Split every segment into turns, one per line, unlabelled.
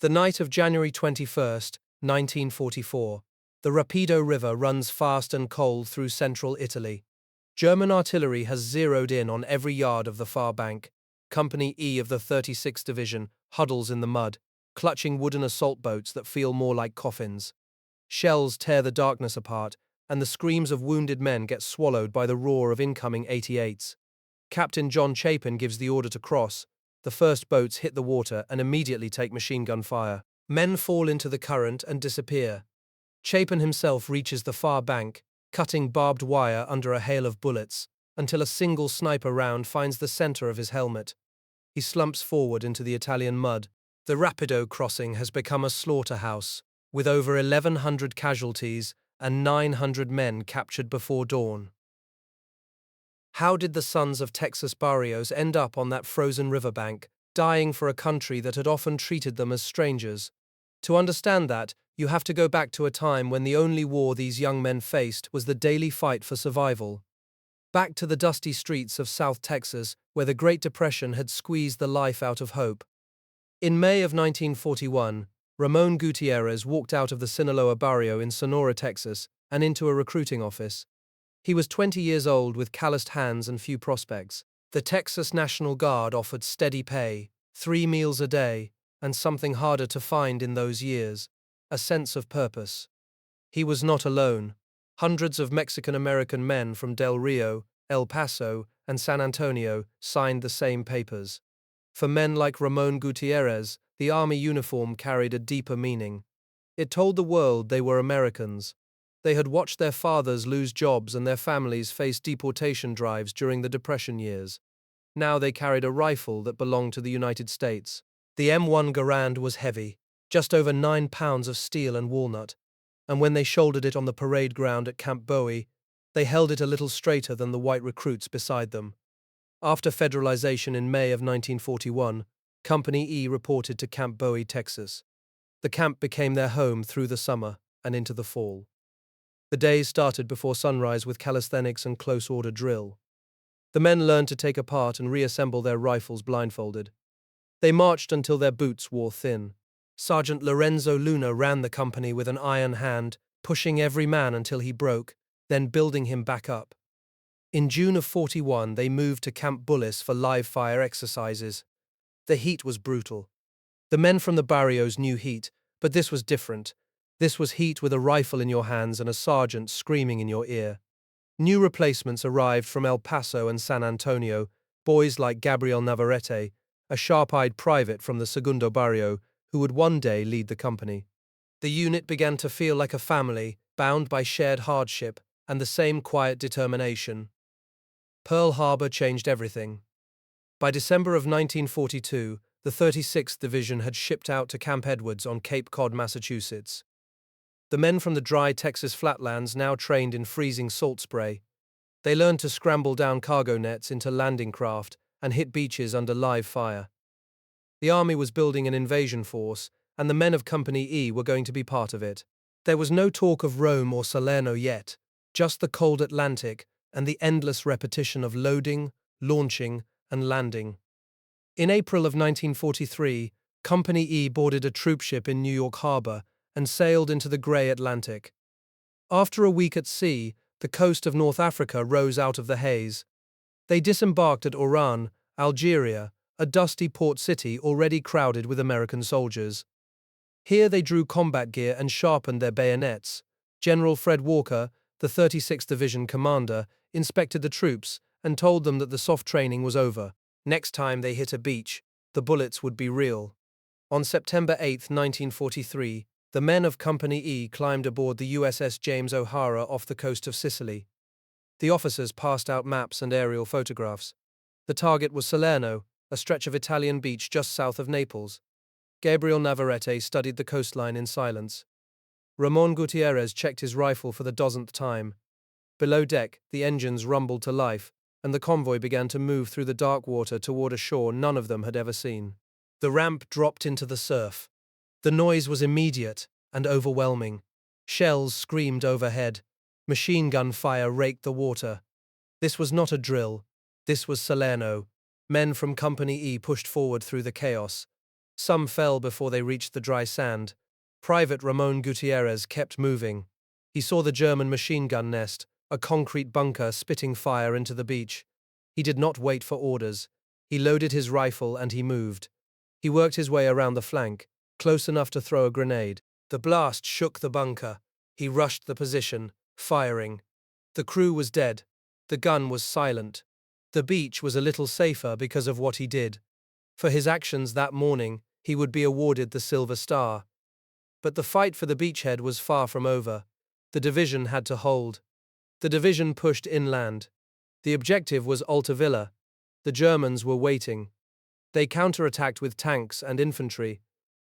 The night of January 21, 1944, the Rapido River runs fast and cold through central Italy. German artillery has zeroed in on every yard of the far bank. Company E of the 36th Division huddles in the mud, clutching wooden assault boats that feel more like coffins. Shells tear the darkness apart, and the screams of wounded men get swallowed by the roar of incoming 88s. Captain John Chapin gives the order to cross. The first boats hit the water and immediately take machine gun fire. Men fall into the current and disappear. Chapin himself reaches the far bank, cutting barbed wire under a hail of bullets, until a single sniper round finds the center of his helmet. He slumps forward into the Italian mud. The Rapido crossing has become a slaughterhouse, with over 1,100 casualties and 900 men captured before dawn. How did the sons of Texas barrios end up on that frozen riverbank, dying for a country that had often treated them as strangers? To understand that, you have to go back to a time when the only war these young men faced was the daily fight for survival. Back to the dusty streets of South Texas, where the Great Depression had squeezed the life out of hope. In May of 1941, Ramon Gutierrez walked out of the Sinaloa barrio in Sonora, Texas, and into a recruiting office. He was 20 years old with calloused hands and few prospects. The Texas National Guard offered steady pay, 3 meals a day, and something harder to find in those years, a sense of purpose. He was not alone. Hundreds of Mexican-American men from Del Rio, El Paso, and San Antonio signed the same papers. For men like Ramon Gutierrez, the army uniform carried a deeper meaning. It told the world they were Americans. They had watched their fathers lose jobs and their families face deportation drives during the Depression years. Now they carried a rifle that belonged to the United States. The M1 Garand was heavy, just over 9 pounds of steel and walnut, and when they shouldered it on the parade ground at Camp Bowie, they held it a little straighter than the white recruits beside them. After federalization in May of 1941, Company E reported to Camp Bowie, Texas. The camp became their home through the summer and into the fall. The days started before sunrise with calisthenics and close-order drill. The men learned to take apart and reassemble their rifles blindfolded. They marched until their boots wore thin. Sergeant Lorenzo Luna ran the company with an iron hand, pushing every man until he broke, then building him back up. In June of 41, they moved to Camp Bullis for live-fire exercises. The heat was brutal. The men from the barrios knew heat, but this was different. This was heat with a rifle in your hands and a sergeant screaming in your ear. New replacements arrived from El Paso and San Antonio, boys like Gabriel Navarrete, a sharp-eyed private from the Segundo Barrio, who would one day lead the company. The unit began to feel like a family, bound by shared hardship and the same quiet determination. Pearl Harbor changed everything. By December of 1942, the 36th Division had shipped out to Camp Edwards on Cape Cod, Massachusetts. The men from the dry Texas flatlands now trained in freezing salt spray. They learned to scramble down cargo nets into landing craft and hit beaches under live fire. The army was building an invasion force, and the men of Company E were going to be part of it. There was no talk of Rome or Salerno yet, just the cold Atlantic and the endless repetition of loading, launching, and landing. In April of 1943, Company E boarded a troopship in New York Harbor and sailed into the grey Atlantic. After a week at sea, the coast of North Africa rose out of the haze. They disembarked at Oran, Algeria, a dusty port city already crowded with American soldiers. Here they drew combat gear and sharpened their bayonets. General Fred Walker, the 36th Division commander, inspected the troops and told them that the soft training was over. Next time they hit a beach, the bullets would be real. On September 8, 1943, the men of Company E climbed aboard the USS James O'Hara off the coast of Sicily. The officers passed out maps and aerial photographs. The target was Salerno, a stretch of Italian beach just south of Naples. Gabriel Navarrete studied the coastline in silence. Ramon Gutierrez checked his rifle for the dozenth time. Below deck, the engines rumbled to life, and the convoy began to move through the dark water toward a shore none of them had ever seen. The ramp dropped into the surf. The noise was immediate and overwhelming. Shells screamed overhead. Machine gun fire raked the water. This was not a drill. This was Salerno. Men from Company E pushed forward through the chaos. Some fell before they reached the dry sand. Private Ramon Gutierrez kept moving. He saw the German machine gun nest, a concrete bunker spitting fire into the beach. He did not wait for orders. He loaded his rifle and he moved. He worked his way around the flank, close enough to throw a grenade. The blast shook the bunker. He rushed the position, firing. The crew was dead. The gun was silent. The beach was a little safer because of what he did. For his actions that morning, he would be awarded the Silver Star. But the fight for the beachhead was far from over. The division had to hold. The division pushed inland. The objective was Altavilla. The Germans were waiting. They counterattacked with tanks and infantry.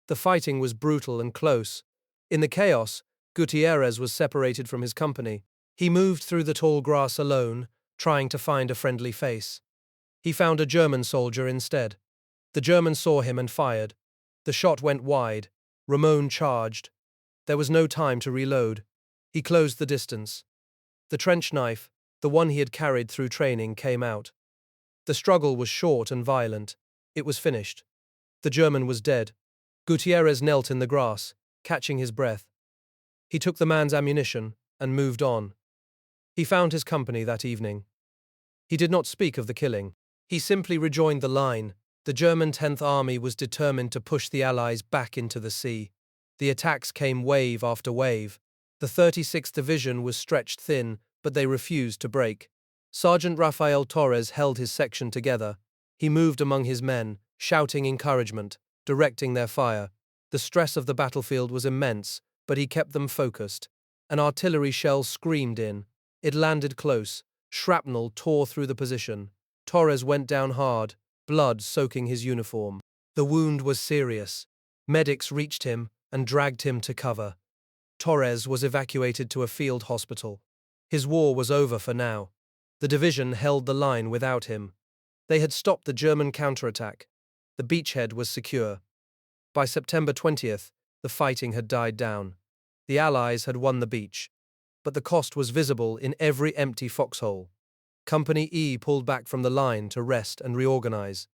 The fighting was brutal and close. In the chaos, Gutierrez was separated from his company. He moved through the tall grass alone, trying to find a friendly face. He found a German soldier instead. The German saw him and fired. The shot went wide. Ramon charged. There was no time to reload. He closed the distance. The trench knife, the one he had carried through training, came out. The struggle was short and violent. It was finished. The German was dead. Gutierrez knelt in the grass, catching his breath. He took the man's ammunition and moved on. He found his company that evening. He did not speak of the killing. He simply rejoined the line. The German 10th Army was determined to push the Allies back into the sea. The attacks came wave after wave. The 36th Division was stretched thin, but they refused to break. Sergeant Rafael Torres held his section together. He moved among his men, shouting encouragement, directing their fire. The stress of the battlefield was immense, but he kept them focused. An artillery shell screamed in. It landed close. Shrapnel tore through the position. Torres went down hard, blood soaking his uniform. The wound was serious. Medics reached him and dragged him to cover. Torres was evacuated to a field hospital. His war was over for now. The division held the line without him. They had stopped the German counterattack. The beachhead was secure. By September 20th, the fighting had died down. The Allies had won the beach. But the cost was visible in every empty foxhole. Company E pulled back from the line to rest and reorganize.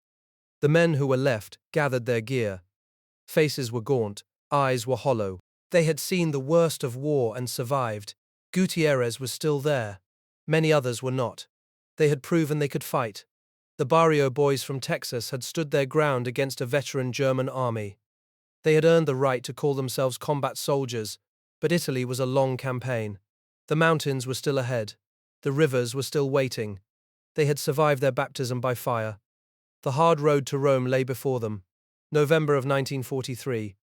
The men who were left gathered their gear. Faces were gaunt, eyes were hollow. They had seen the worst of war and survived. Gutierrez was still there. Many others were not. They had proven they could fight. The Barrio boys from Texas had stood their ground against a veteran German army. They had earned the right to call themselves combat soldiers, but Italy was a long campaign. The mountains were still ahead. The rivers were still waiting. They had survived their baptism by fire. The hard road to Rome lay before them. November of 1943.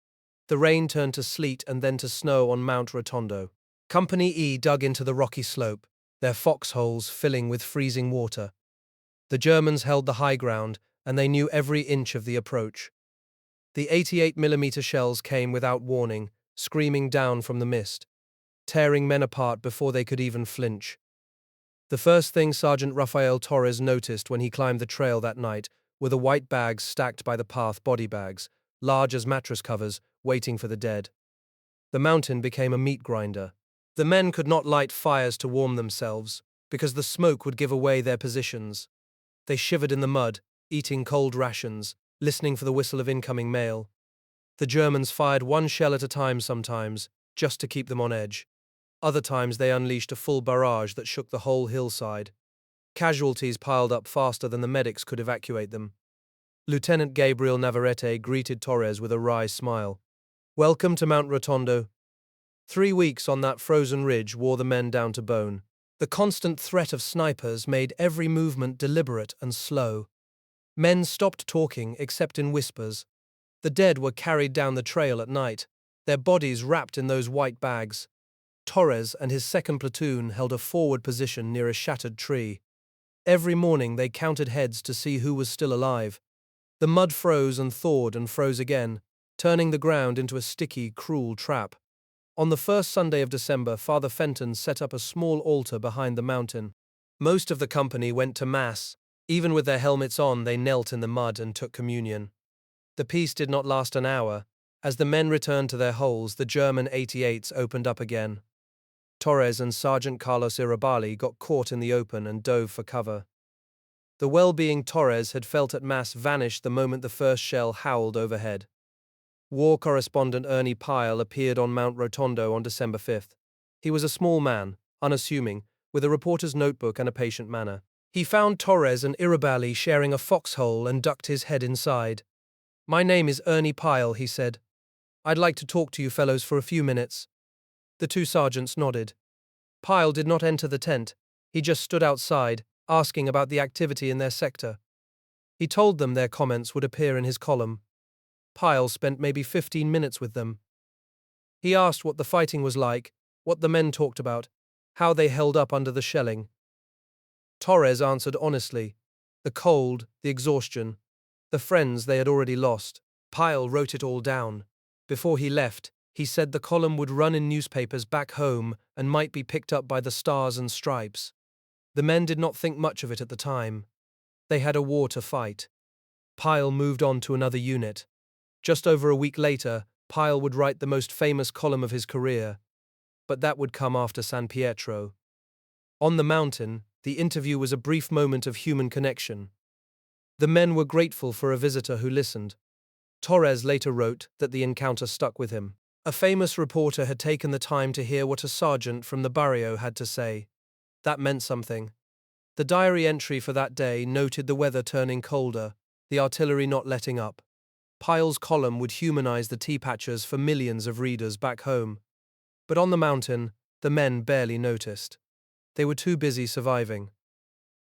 The rain turned to sleet and then to snow on Mount Rotondo. Company E dug into the rocky slope, their foxholes filling with freezing water. The Germans held the high ground, and they knew every inch of the approach. The 88mm shells came without warning, screaming down from the mist, tearing men apart before they could even flinch. The first thing Sergeant Rafael Torres noticed when he climbed the trail that night were the white bags stacked by the path, body bags, large as mattress covers, waiting for the dead. The mountain became a meat grinder. The men could not light fires to warm themselves, because the smoke would give away their positions. They shivered in the mud, eating cold rations, listening for the whistle of incoming mail. The Germans fired one shell at a time sometimes, just to keep them on edge. Other times they unleashed a full barrage that shook the whole hillside. Casualties piled up faster than the medics could evacuate them. Lieutenant Gabriel Navarrete greeted Torres with a wry smile. "Welcome to Mount Rotondo." 3 weeks on that frozen ridge wore the men down to bone. The constant threat of snipers made every movement deliberate and slow. Men stopped talking except in whispers. The dead were carried down the trail at night, their bodies wrapped in those white bags. Torres and his second platoon held a forward position near a shattered tree. Every morning they counted heads to see who was still alive. The mud froze and thawed and froze again, turning the ground into a sticky, cruel trap. On the first Sunday of December, Father Fenton set up a small altar behind the mountain. Most of the company went to Mass. Even with their helmets on, they knelt in the mud and took communion. The peace did not last an hour. As the men returned to their holes, the German 88s opened up again. Torres and Sergeant Carlos Irabali got caught in the open and dove for cover. The well-being Torres had felt at Mass vanished the moment the first shell howled overhead. War correspondent Ernie Pyle appeared on Mount Rotondo on December 5th. He was a small man, unassuming, with a reporter's notebook and a patient manner. He found Torres and Irabali sharing a foxhole and ducked his head inside. "My name is Ernie Pyle," he said. "I'd like to talk to you fellows for a few minutes." The two sergeants nodded. Pyle did not enter the tent. He just stood outside, asking about the activity in their sector. He told them their comments would appear in his column. Pyle spent maybe 15 minutes with them. He asked what the fighting was like, what the men talked about, how they held up under the shelling. Torres answered honestly. The cold, the exhaustion, the friends they had already lost. Pyle wrote it all down. Before he left, he said the column would run in newspapers back home and might be picked up by the Stars and Stripes. The men did not think much of it at the time. They had a war to fight. Pyle moved on to another unit. Just over a week later, Pyle would write the most famous column of his career. But that would come after San Pietro. On the mountain, the interview was a brief moment of human connection. The men were grateful for a visitor who listened. Torres later wrote that the encounter stuck with him. A famous reporter had taken the time to hear what a sergeant from the barrio had to say. That meant something. The diary entry for that day noted the weather turning colder, the artillery not letting up. Pyle's column would humanize the tea patchers for millions of readers back home. But on the mountain, the men barely noticed. They were too busy surviving.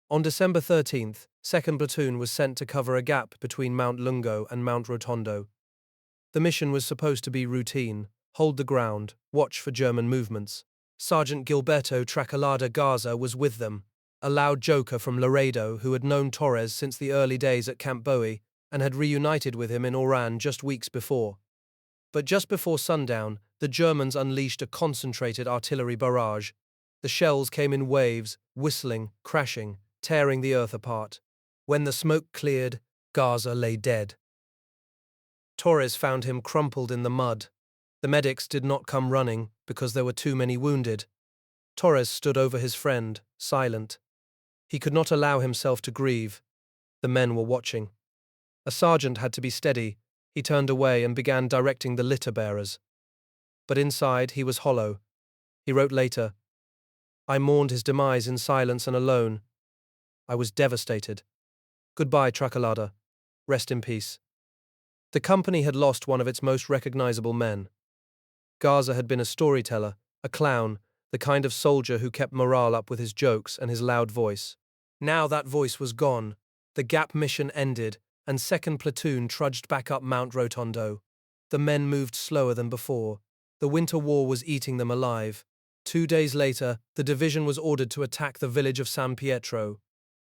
On December 13th, 2nd Platoon was sent to cover a gap between Mount Lungo and Mount Rotondo. The mission was supposed to be routine: hold the ground, watch for German movements. Sergeant Gilberto Tracalada Garza was with them, a loud joker from Laredo who had known Torres since the early days at Camp Bowie and had reunited with him in Oran just weeks before. But just before sundown, the Germans unleashed a concentrated artillery barrage. The shells came in waves, whistling, crashing, tearing the earth apart. When the smoke cleared, Garza lay dead. Torres found him crumpled in the mud. The medics did not come running because there were too many wounded. Torres stood over his friend, silent. He could not allow himself to grieve. The men were watching. A sergeant had to be steady. He turned away and began directing the litter bearers. But inside he was hollow. He wrote later, "I mourned his demise in silence and alone. I was devastated. Goodbye, Tracalada. Rest in peace." The company had lost one of its most recognizable men. Garza had been a storyteller, a clown, the kind of soldier who kept morale up with his jokes and his loud voice. Now that voice was gone. The Gap mission ended, and 2nd Platoon trudged back up Mount Rotondo. The men moved slower than before. The winter war was eating them alive. 2 days later, the division was ordered to attack the village of San Pietro.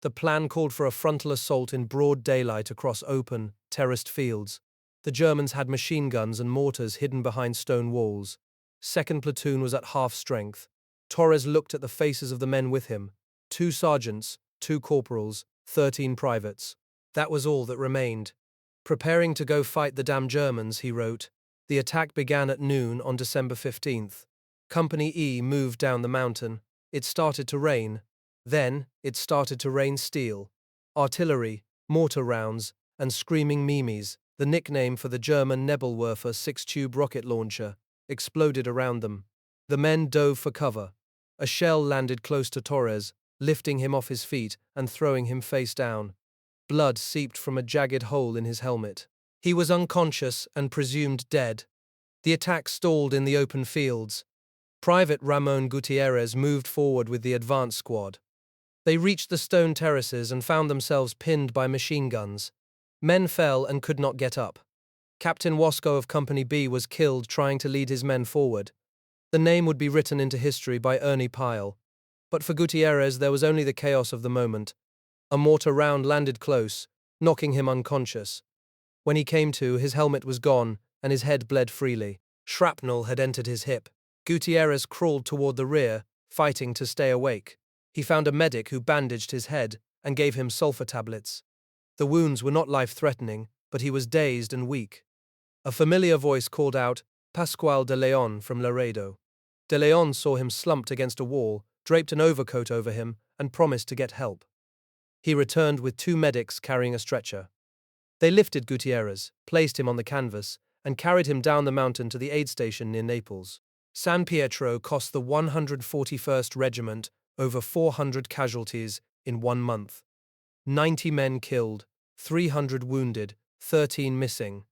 The plan called for a frontal assault in broad daylight across open, terraced fields. The Germans had machine guns and mortars hidden behind stone walls. 2nd Platoon was at half strength. Torres looked at the faces of the men with him. 2 sergeants, 2 corporals, 13 privates. That was all that remained. Preparing to go fight the damn Germans, he wrote. The attack began at noon on December 15th. Company E moved down the mountain. It started to rain. Then, it started to rain steel. Artillery, mortar rounds, and screaming Mimis, the nickname for the German Nebelwerfer 6-tube rocket launcher, exploded around them. The men dove for cover. A shell landed close to Torres, lifting him off his feet and throwing him face down. Blood seeped from a jagged hole in his helmet. He was unconscious and presumed dead. The attack stalled in the open fields. Private Ramon Gutierrez moved forward with the advance squad. They reached the stone terraces and found themselves pinned by machine guns. Men fell and could not get up. Captain Wasco of Company B was killed trying to lead his men forward. The name would be written into history by Ernie Pyle. But for Gutierrez, there was only the chaos of the moment. A mortar round landed close, knocking him unconscious. When he came to, his helmet was gone, and his head bled freely. Shrapnel had entered his hip. Gutierrez crawled toward the rear, fighting to stay awake. He found a medic who bandaged his head and gave him sulfur tablets. The wounds were not life-threatening, but he was dazed and weak. A familiar voice called out, "Pascual de Leon" from Laredo. De Leon saw him slumped against a wall, draped an overcoat over him, and promised to get help. He returned with 2 medics carrying a stretcher. They lifted Gutierrez, placed him on the canvas, and carried him down the mountain to the aid station near Naples. San Pietro cost the 141st Regiment over 400 casualties in 1 month. 90 men killed, 300 wounded, 13 missing.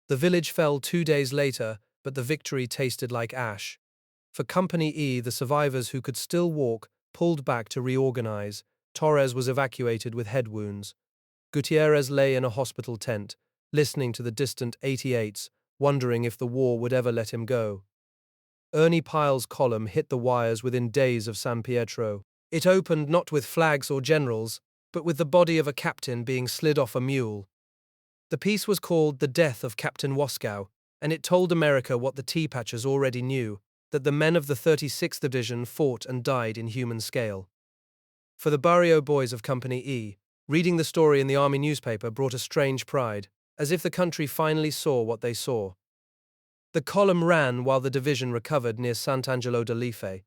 The village fell 2 days later, but the victory tasted like ash. For Company E, the survivors who could still walk pulled back to reorganize. Torres was evacuated with head wounds. Gutierrez lay in a hospital tent, listening to the distant 88s, wondering if the war would ever let him go. Ernie Pyle's column hit the wires within days of San Pietro. It opened not with flags or generals, but with the body of a captain being slid off a mule. The piece was called The Death of Captain Waskow, and it told America what the Tea Patchers already knew, that the men of the 36th Division fought and died in human scale. For the Barrio boys of Company E, reading the story in the army newspaper brought a strange pride, as if the country finally saw what they saw. The column ran while the division recovered near Sant'Angelo d'Alife.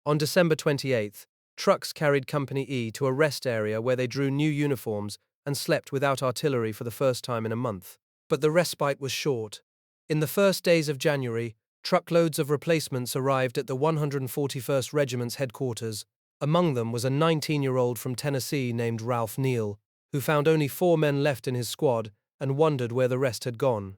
On December 28th, trucks carried Company E to a rest area where they drew new uniforms and slept without artillery for the first time in a month. But the respite was short. In the first days of January, truckloads of replacements arrived at the 141st Regiment's headquarters. Among them was a 19-year-old from Tennessee named Ralph Neal, who found only 4 men left in his squad and wondered where the rest had gone.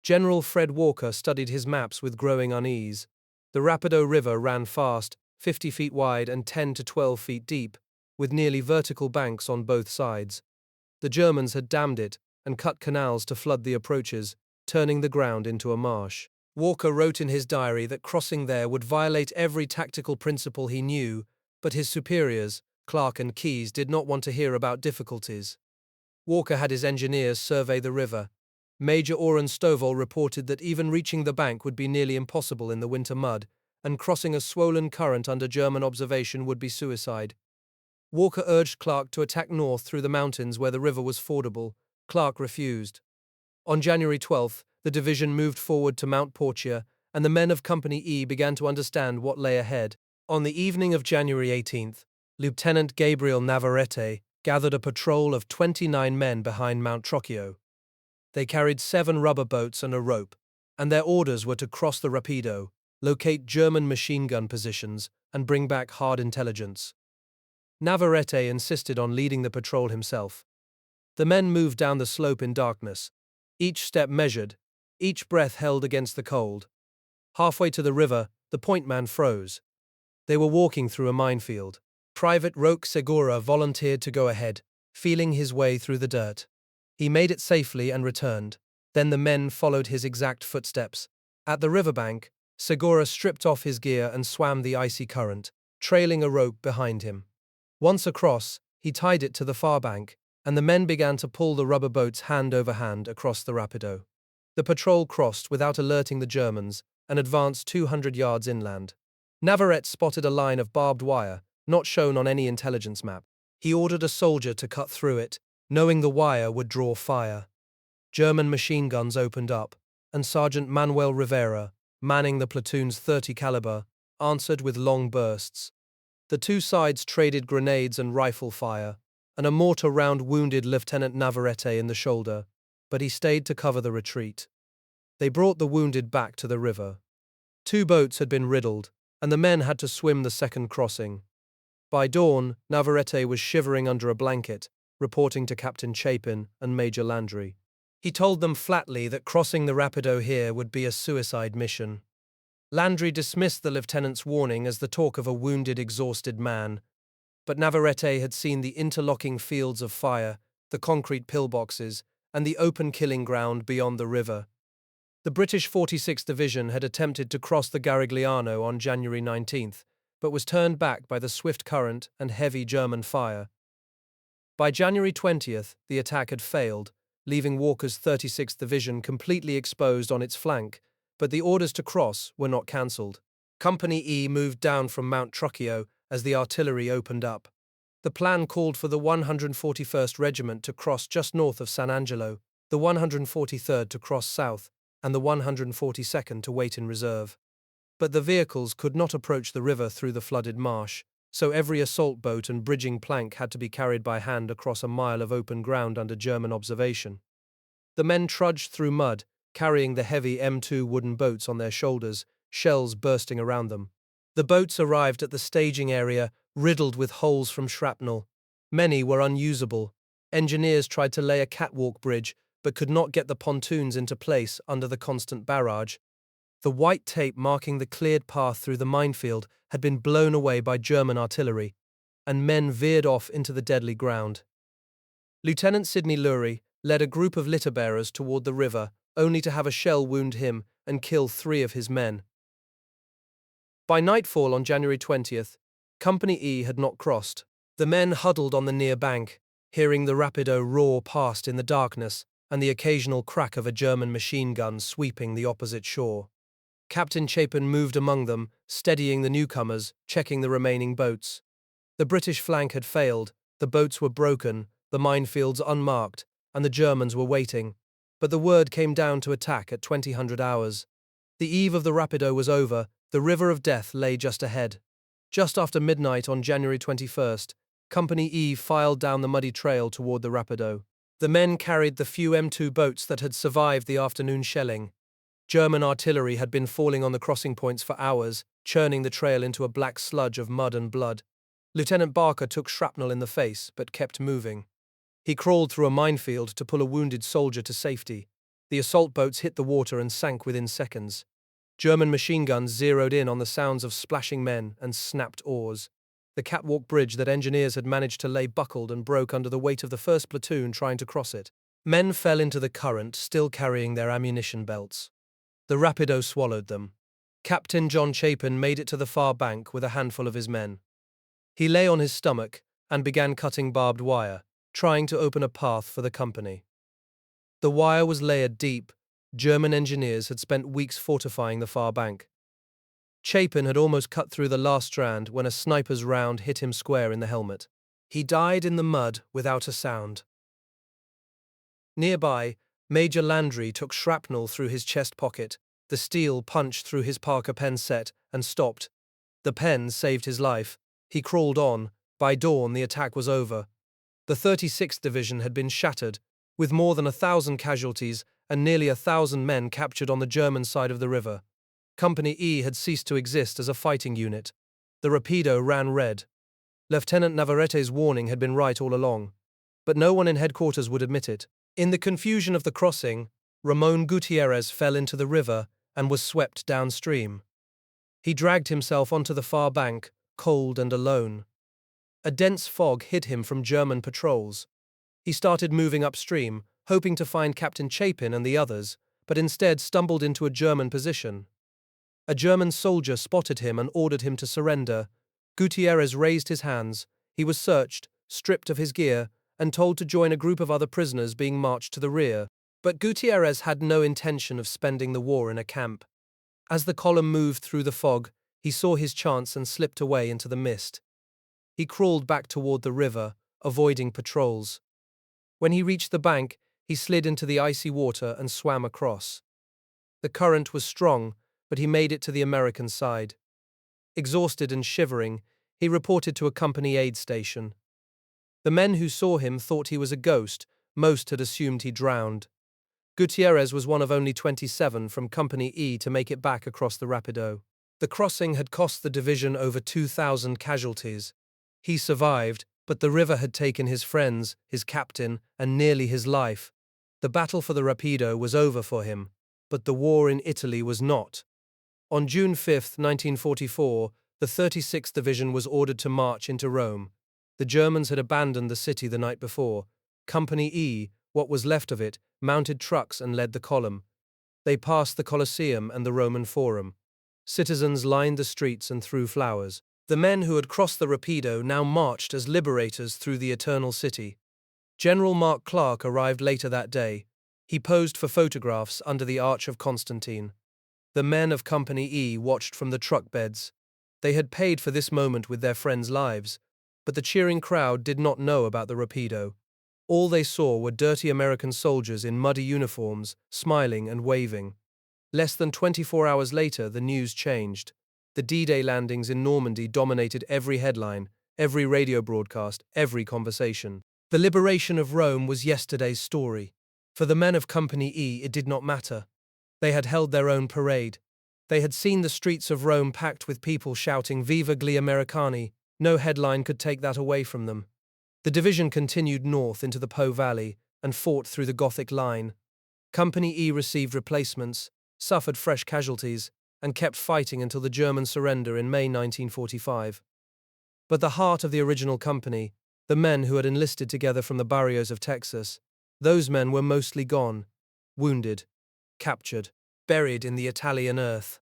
General Fred Walker studied his maps with growing unease. The Rapido River ran fast, 50 feet wide and 10 to 12 feet deep, with nearly vertical banks on both sides. The Germans had dammed it and cut canals to flood the approaches, turning the ground into a marsh. Walker wrote in his diary that crossing there would violate every tactical principle he knew, but his superiors, Clark and Keyes, did not want to hear about difficulties. Walker had his engineers survey the river. Major Oren Stovall reported that even reaching the bank would be nearly impossible in the winter mud, and crossing a swollen current under German observation would be suicide. Walker urged Clark to attack north through the mountains where the river was fordable. Clark refused. On January 12th, the division moved forward to Mount Porcia, and the men of Company E began to understand what lay ahead. On the evening of January 18th, Lieutenant Gabriel Navarrete gathered a patrol of 29 men behind Mount Trocchio. They carried 7 rubber boats and a rope, and their orders were to cross the Rapido, locate German machine gun positions, and bring back hard intelligence. Navarrete insisted on leading the patrol himself. The men moved down the slope in darkness, each step measured, each breath held against the cold. Halfway to the river, the point man froze. They were walking through a minefield. Private Roque Segura volunteered to go ahead, feeling his way through the dirt. He made it safely and returned. Then the men followed his exact footsteps. At the riverbank, Segura stripped off his gear and swam the icy current, trailing a rope behind him. Once across, he tied it to the far bank, and the men began to pull the rubber boats hand over hand across the Rapido. The patrol crossed without alerting the Germans and advanced 200 yards inland. Navarrete spotted a line of barbed wire, not shown on any intelligence map. He ordered a soldier to cut through it, knowing the wire would draw fire. German machine guns opened up, and Sergeant Manuel Rivera, manning the platoon's .30 caliber, answered with long bursts. The two sides traded grenades and rifle fire, and a mortar round wounded Lieutenant Navarrete in the shoulder, but he stayed to cover the retreat. They brought the wounded back to the river. 2 boats had been riddled, and the men had to swim the second crossing. By dawn, Navarrete was shivering under a blanket, reporting to Captain Chapin and Major Landry. He told them flatly that crossing the Rapido here would be a suicide mission. Landry dismissed the lieutenant's warning as the talk of a wounded, exhausted man, but Navarrete had seen the interlocking fields of fire, the concrete pillboxes, and the open killing ground beyond the river. The British 46th Division had attempted to cross the Garigliano on January 19th, but was turned back by the swift current and heavy German fire. By January 20th, the attack had failed, leaving Walker's 36th Division completely exposed on its flank, but the orders to cross were not cancelled. Company E moved down from Mount Trocchio as the artillery opened up. The plan called for the 141st Regiment to cross just north of San Angelo, the 143rd to cross south, and the 142nd to wait in reserve. But the vehicles could not approach the river through the flooded marsh, so every assault boat and bridging plank had to be carried by hand across a mile of open ground under German observation. The men trudged through mud, carrying the heavy M2 wooden boats on their shoulders, shells bursting around them. The boats arrived at the staging area, riddled with holes from shrapnel. Many were unusable. Engineers tried to lay a catwalk bridge, but could not get the pontoons into place under the constant barrage. The white tape marking the cleared path through the minefield had been blown away by German artillery, and men veered off into the deadly ground. Lieutenant Sidney Lurie led a group of litter-bearers toward the river, only to have a shell wound him and kill 3 of his men. By nightfall on January 20th, Company E had not crossed. The men huddled on the near bank, hearing the Rapido roar past in the darkness and the occasional crack of a German machine gun sweeping the opposite shore. Captain Chapin moved among them, steadying the newcomers, checking the remaining boats. The British flank had failed, the boats were broken, the minefields unmarked, and the Germans were waiting. But the word came down to attack at 2000 hours. The eve of the Rapido was over, the river of death lay just ahead. Just after midnight on January 21st, Company E filed down the muddy trail toward the Rapido. The men carried the few M2 boats that had survived the afternoon shelling. German artillery had been falling on the crossing points for hours, churning the trail into a black sludge of mud and blood. Lieutenant Barker took shrapnel in the face, but kept moving. He crawled through a minefield to pull a wounded soldier to safety. The assault boats hit the water and sank within seconds. German machine guns zeroed in on the sounds of splashing men and snapped oars. The catwalk bridge that engineers had managed to lay buckled and broke under the weight of the first platoon trying to cross it. Men fell into the current, still carrying their ammunition belts. The Rapido swallowed them. Captain John Chapin made it to the far bank with a handful of his men. He lay on his stomach and began cutting barbed wire, trying to open a path for the company. The wire was layered deep. German engineers had spent weeks fortifying the far bank. Chapin had almost cut through the last strand when a sniper's round hit him square in the helmet. He died in the mud without a sound. Nearby, Major Landry took shrapnel through his chest pocket. The steel punched through his Parker pen set and stopped. The pen saved his life. He crawled on. By dawn, the attack was over. The 36th Division had been shattered, with more than 1,000 casualties and nearly 1,000 men captured on the German side of the river. Company E had ceased to exist as a fighting unit. The Rapido ran red. Lieutenant Navarrete's warning had been right all along, but no one in headquarters would admit it. In the confusion of the crossing, Ramon Gutierrez fell into the river and was swept downstream. He dragged himself onto the far bank, cold and alone. A dense fog hid him from German patrols. He started moving upstream, hoping to find Captain Chapin and the others, but instead stumbled into a German position. A German soldier spotted him and ordered him to surrender. Gutierrez raised his hands. He was searched, stripped of his gear, and told to join a group of other prisoners being marched to the rear. But Gutierrez had no intention of spending the war in a camp. As the column moved through the fog, he saw his chance and slipped away into the mist. He crawled back toward the river, avoiding patrols. When he reached the bank, he slid into the icy water and swam across. The current was strong, but he made it to the American side. Exhausted and shivering, he reported to a company aid station. The men who saw him thought he was a ghost. Most had assumed he drowned. Gutierrez was one of only 27 from Company E to make it back across the Rapido. The crossing had cost the division over 2,000 casualties. He survived, but the river had taken his friends, his captain, and nearly his life. The battle for the Rapido was over for him, but the war in Italy was not. On June 5, 1944, the 36th Division was ordered to march into Rome. The Germans had abandoned the city the night before. Company E, what was left of it, mounted trucks and led the column. They passed the Colosseum and the Roman Forum. Citizens lined the streets and threw flowers. The men who had crossed the Rapido now marched as liberators through the Eternal City. General Mark Clark arrived later that day. He posed for photographs under the Arch of Constantine. The men of Company E watched from the truck beds. They had paid for this moment with their friends' lives, but the cheering crowd did not know about the Rapido. All they saw were dirty American soldiers in muddy uniforms, smiling and waving. Less than 24 hours later, the news changed. The D-Day landings in Normandy dominated every headline, every radio broadcast, every conversation. The liberation of Rome was yesterday's story. For the men of Company E, it did not matter. They had held their own parade. They had seen the streets of Rome packed with people shouting Viva gli Americani. No headline could take that away from them. The division continued north into the Po Valley and fought through the Gothic line. Company E received replacements, suffered fresh casualties, and kept fighting until the German surrender in May 1945. But the heart of the original company, the men who had enlisted together from the barrios of Texas, those men were mostly gone, wounded, captured, buried in the Italian earth.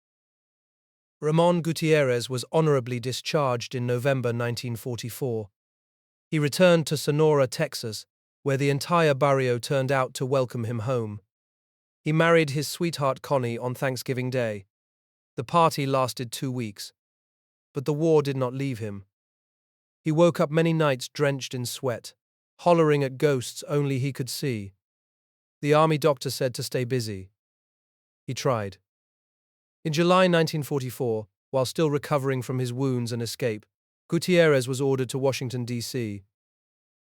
Ramon Gutierrez was honorably discharged in November 1944. He returned to Sonora, Texas, where the entire barrio turned out to welcome him home. He married his sweetheart Connie on Thanksgiving Day. The party lasted 2 weeks, but the war did not leave him. He woke up many nights drenched in sweat, hollering at ghosts only he could see. The army doctor said to stay busy. He tried. In July 1944, while still recovering from his wounds and escape, Gutierrez was ordered to Washington, D.C.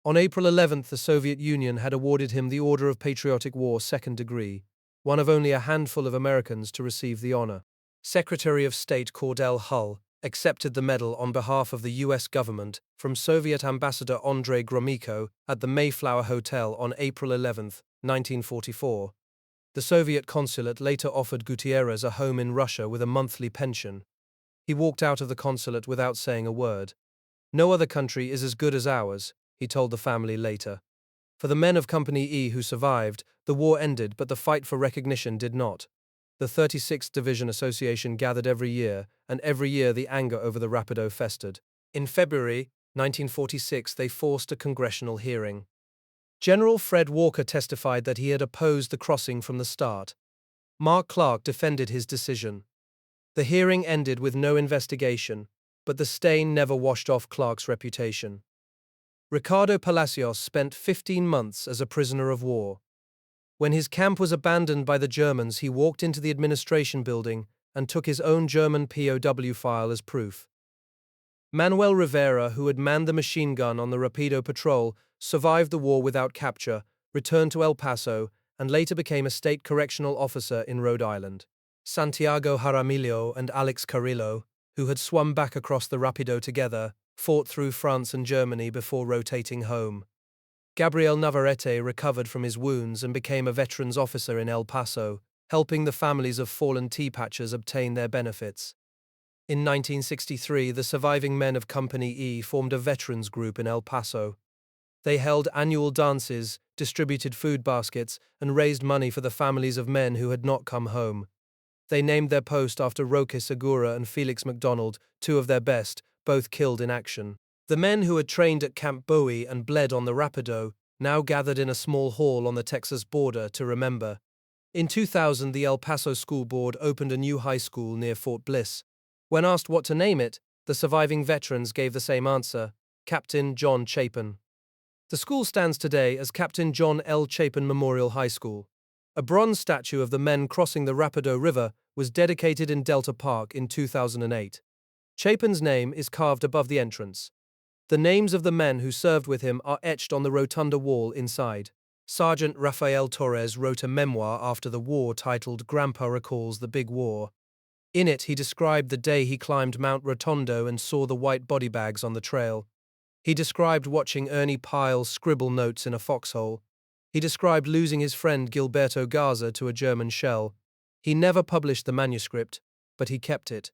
On April 11th, the Soviet Union had awarded him the Order of Patriotic War, second degree, one of only a handful of Americans to receive the honor. Secretary of State Cordell Hull accepted the medal on behalf of the U.S. government from Soviet Ambassador Andrei Gromyko at the Mayflower Hotel on April 11, 1944. The Soviet consulate later offered Gutierrez a home in Russia with a monthly pension. He walked out of the consulate without saying a word. "No other country is as good as ours," he told the family later. For the men of Company E who survived, the war ended, but the fight for recognition did not. The 36th Division Association gathered every year, and every year the anger over the Rapido festered. In February 1946, they forced a congressional hearing. General Fred Walker testified that he had opposed the crossing from the start. Mark Clark defended his decision. The hearing ended with no investigation, but the stain never washed off Clark's reputation. Ricardo Palacios spent 15 months as a prisoner of war. When his camp was abandoned by the Germans, he walked into the administration building and took his own German POW file as proof. Manuel Rivera, who had manned the machine gun on the Rapido patrol, survived the war without capture, returned to El Paso, and later became a state correctional officer in Rhode Island. Santiago Jaramillo and Alex Carrillo, who had swum back across the Rapido together, fought through France and Germany before rotating home. Gabriel Navarrete recovered from his wounds and became a veterans officer in El Paso, helping the families of fallen tea patchers obtain their benefits. In 1963, the surviving men of Company E formed a veterans group in El Paso. They held annual dances, distributed food baskets, and raised money for the families of men who had not come home. They named their post after Roque Segura and Felix MacDonald, two of their best, both killed in action. The men who had trained at Camp Bowie and bled on the Rapido now gathered in a small hall on the Texas border to remember. In 2000, the El Paso School Board opened a new high school near Fort Bliss. When asked what to name it, the surviving veterans gave the same answer: Captain John Chapin. The school stands today as Captain John L. Chapin Memorial High School. A bronze statue of the men crossing the Rapido River was dedicated in Delta Park in 2008. Chapin's name is carved above the entrance. The names of the men who served with him are etched on the rotunda wall inside. Sergeant Rafael Torres wrote a memoir after the war titled Grandpa Recalls the Big War. In it, he described the day he climbed Mount Rotondo and saw the white body bags on the trail. He described watching Ernie Pyle scribble notes in a foxhole. He described losing his friend Gilberto Garza to a German shell. He never published the manuscript, but he kept it.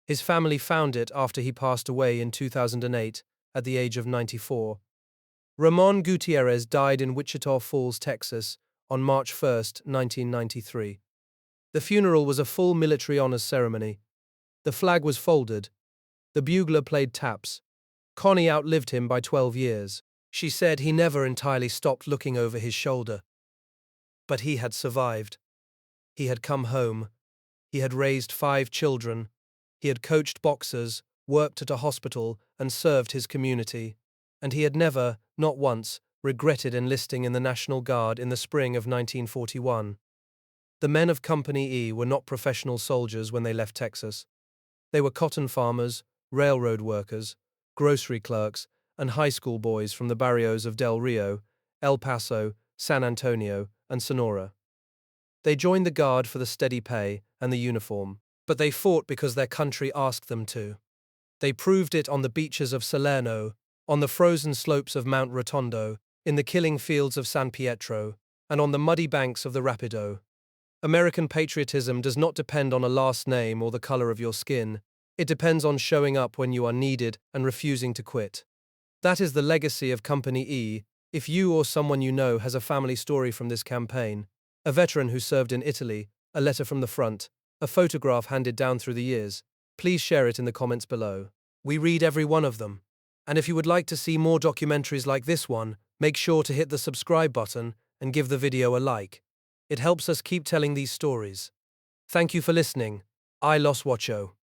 His family found it after he passed away in 2008, at the age of 94. Ramon Gutierrez died in Wichita Falls, Texas, on March 1, 1993. The funeral was a full military honors ceremony. The flag was folded. The bugler played taps. Connie outlived him by 12 years. She said he never entirely stopped looking over his shoulder. But he had survived. He had come home. He had raised 5 children. He had coached boxers, worked at a hospital, and served his community. And he had never, not once, regretted enlisting in the National Guard in the spring of 1941. The men of Company E were not professional soldiers when they left Texas. They were cotton farmers, railroad workers, grocery clerks, and high school boys from the barrios of Del Rio, El Paso, San Antonio, and Sonora. They joined the Guard for the steady pay and the uniform, but they fought because their country asked them to. They proved it on the beaches of Salerno, on the frozen slopes of Mount Rotondo, in the killing fields of San Pietro, and on the muddy banks of the Rapido. American patriotism does not depend on a last name or the color of your skin. It depends on showing up when you are needed and refusing to quit. That is the legacy of Company E. If you or someone you know has a family story from this campaign, a veteran who served in Italy, a letter from the front, a photograph handed down through the years, please share it in the comments below. We read every one of them. And if you would like to see more documentaries like this one, make sure to hit the subscribe button and give the video a like. It helps us keep telling these stories. Thank you for listening. I Los Watcho.